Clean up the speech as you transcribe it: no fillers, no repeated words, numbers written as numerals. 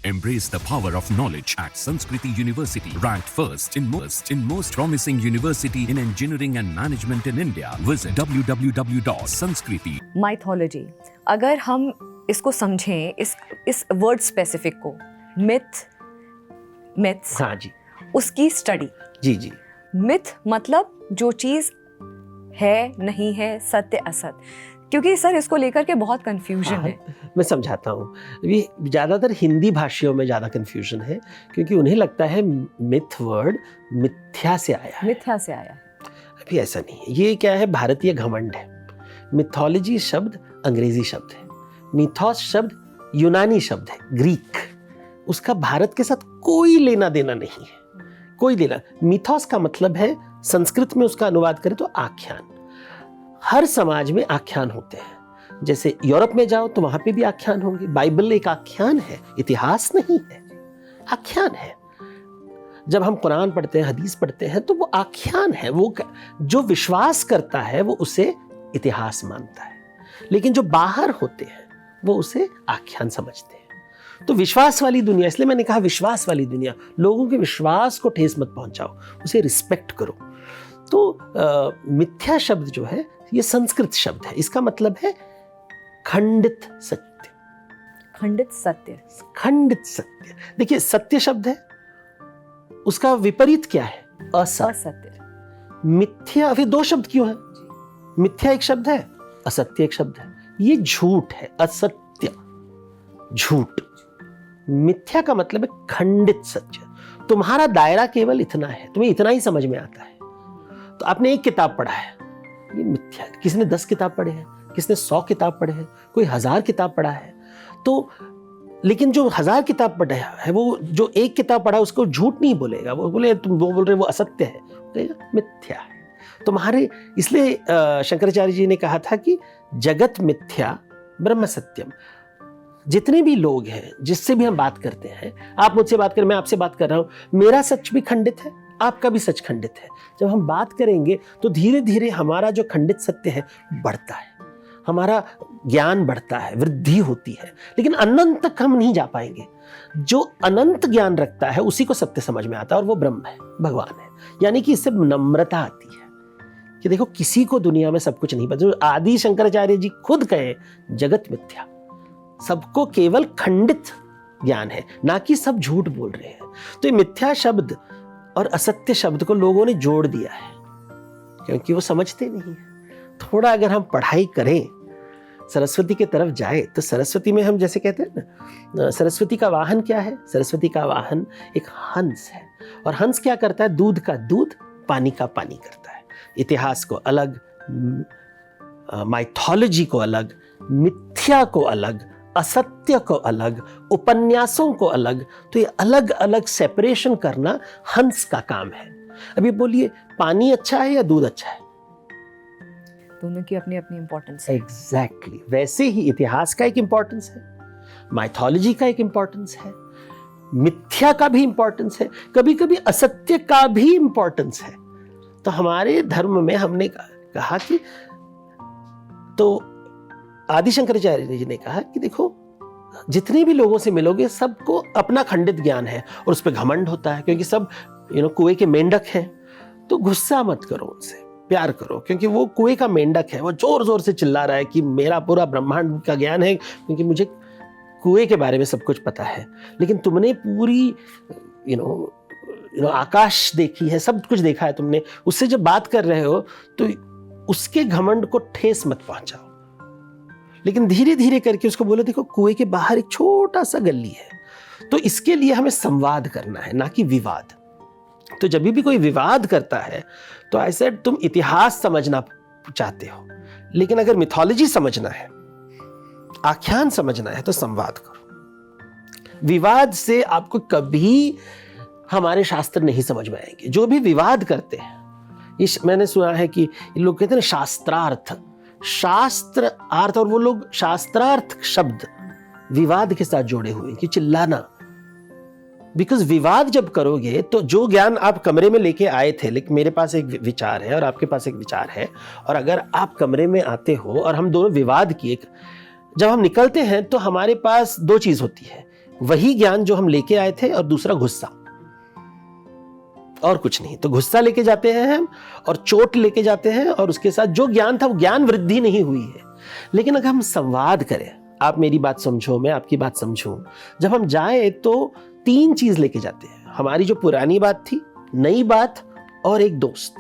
Embrace the power of knowledge at Sanskriti University, ranked first in most promising university in engineering and management in India. Visit www.sanskriti. Mythology, अगर हम इसको समझें, इस word specific को, myths, हाँ जी, उसकी study. जी। Myth मतलब जो चीज़ है, नहीं है, सत्य असत। क्योंकि सर इसको लेकर के बहुत कंफ्यूजन है। मैं समझाता हूँ। ये ज़्यादातर हिंदी भाषियों में ज़्यादा कंफ्यूजन है, क्योंकि उन्हें लगता है मिथ वर्ड मिथ्या से आया है। मिथ्या से आया है। अभी ऐसा नहीं है। ये क्या है, भारतीय घमंड है। मिथोलॉजी शब्द अंग्रेजी शब्द है, मिथोस शब्द यूनानी शब्द है, ग्रीक। उसका भारत के साथ कोई लेना देना नहीं है, कोई लेना। मिथोस का मतलब है, संस्कृत में उसका अनुवाद करें तो आख्यान। हर समाज में आख्यान होते हैं। जैसे यूरोप में जाओ तो वहां पे भी आख्यान होंगे। बाइबल एक आख्यान है, इतिहास नहीं है, आख्यान है। जब हम कुरान पढ़ते हैं, हदीस पढ़ते हैं, तो वो आख्यान है। वो जो विश्वास करता है वो उसे इतिहास मानता है, लेकिन जो बाहर होते हैं वो उसे आख्यान समझते हैं। तो विश्वास वाली दुनिया, इसलिए मैंने कहा विश्वास वाली दुनिया, लोगों के विश्वास को ठेस मत पहुंचाओ, उसे रिस्पेक्ट करो। तो मिथ्या शब्द जो है ये संस्कृत शब्द है। इसका मतलब है खंडित सत्य। खंडित सत्य। खंडित सत्य। देखिए, सत्य शब्द है, उसका विपरीत क्या है? असत्य। मिथ्या, फिर दो शब्द क्यों है? मिथ्या एक शब्द है, असत्य एक शब्द है। ये झूठ है, असत्य झूठ। मिथ्या का मतलब है खंडित सत्य। तुम्हारा दायरा केवल इतना है, तुम्हें इतना ही समझ में आता है। तो आपने एक किताब पढ़ा है, ये मिथ्या है। किसी ने 10 किताब पढ़े हैं, किसी ने 100 किताब पढ़े हैं, कोई 1000 किताब पढ़ा है। तो लेकिन जो 1000 किताब पढ़ा है, वो जो एक किताब पढ़ा उसको झूठ नहीं बोलेगा। वो बोले तुम वो बोल रहे वो असत्य है, कहेगा मिथ्या है तुम्हारे। इसलिए शंकराचार्य जी ने कहा था कि जगत मिथ्या ब्रह्म सत्यम। जितने भी लोग हैं, जिससे भी हम बात करते हैं, आप मुझसे बात करें, मैं आपसे बात कर रहा हूं, मेरा सच भी खंडित है, आपका भी सच खंडित है। जब हम बात करेंगे तो धीरे धीरे हमारा जो खंडित सत्य है बढ़ता है, हमारा ज्ञान बढ़ता है, वृद्धि होती है। लेकिन अनंत तक हम नहीं जा पाएंगे। जो अनंत ज्ञान रखता है उसी को सत्य समझ में आता है, और वो ब्रह्म है, भगवान है। यानी कि इससे नम्रता आती है कि देखो, किसी को दुनिया में सब कुछ नहीं पता। आदि शंकराचार्य जी खुद कहे जगत मिथ्या, सबको केवल खंडित ज्ञान है, ना कि सब झूठ बोल रहे हैं। तो ये मिथ्या शब्द और असत्य शब्द को लोगों ने जोड़ दिया है, क्योंकि वो समझते नहीं है। थोड़ा अगर हम पढ़ाई करें, सरस्वती की तरफ जाए, तो सरस्वती में हम जैसे कहते हैं ना, सरस्वती का वाहन क्या है? सरस्वती का वाहन एक हंस है। और हंस क्या करता है? दूध का दूध, पानी का पानी करता है। इतिहास को अलग, माइथोलॉजी को अलग, मिथ्या को अलग, असत्य को अलग, उपन्यासों को अलग। तो ये अलग अलग सेपरेशन करना हंस का काम है। अभी बोलिए, पानी अच्छा है या दूध अच्छा है? दोनों की अपनी अपनी इंपॉर्टेंस है। एग्जैक्टली। वैसे ही इतिहास का एक इंपॉर्टेंस है, माइथोलॉजी का एक इंपॉर्टेंस है, मिथ्या का भी इंपॉर्टेंस है, कभी कभी असत्य का भी इंपॉर्टेंस है। तो हमारे धर्म में हमने कहा कि, तो आदि शंकराचार्य जी ने कहा कि देखो, जितने भी लोगों से मिलोगे सबको अपना खंडित ज्ञान है, और उस पर घमंड होता है, क्योंकि सब कुएं के मेंढक हैं। तो गुस्सा मत करो उनसे, प्यार करो, क्योंकि वो कुएं का मेंढक है। वो जोर जोर से चिल्ला रहा है कि मेरा पूरा ब्रह्मांड का ज्ञान है, क्योंकि मुझे कुएं के बारे में सब कुछ पता है। लेकिन तुमने पूरी आकाश देखी है, सब कुछ देखा है तुमने। उससे जब बात कर रहे हो तो उसके घमंड को ठेस मत पहुंचाओ, लेकिन धीरे धीरे करके उसको बोलो, देखो कुएं के बाहर एक छोटा सा गली है। तो इसके लिए हमें संवाद करना है, ना कि विवाद। तो जब भी कोई विवाद करता है तो ऐसे तुम इतिहास समझना चाहते हो, लेकिन अगर मिथोलॉजी समझना है, आख्यान समझना है, तो संवाद करो। विवाद से आपको कभी हमारे शास्त्र नहीं समझ में आएंगे। जो भी विवाद करते हैं, मैंने सुना है कि लोग कहते हैं शास्त्रार्थ, शास्त्र अर्थ, और वो लोग शास्त्रार्थ शब्द विवाद के साथ जोड़े हुए कि चिल्लाना। बिकॉज विवाद जब करोगे तो जो ज्ञान आप कमरे में लेके आए थे, लेकिन मेरे पास एक विचार है और आपके पास एक विचार है, और अगर आप कमरे में आते हो और हम दोनों विवाद किए, जब हम निकलते हैं तो हमारे पास दो चीज होती है, वही ज्ञान जो हम लेके आए थे, और दूसरा गुस्सा, और कुछ नहीं। तो गुस्सा लेके जाते हैं हम, और चोट लेके जाते हैं, और उसके साथ जो ज्ञान था वो ज्ञान वृद्धि नहीं हुई है। लेकिन अगर हम संवाद करें, आप मेरी बात समझो, मैं आपकी बात समझूं, जब हम जाए तो 3 चीज लेके जाते हैं, हमारी जो पुरानी बात थी, नई बात, और एक दोस्त।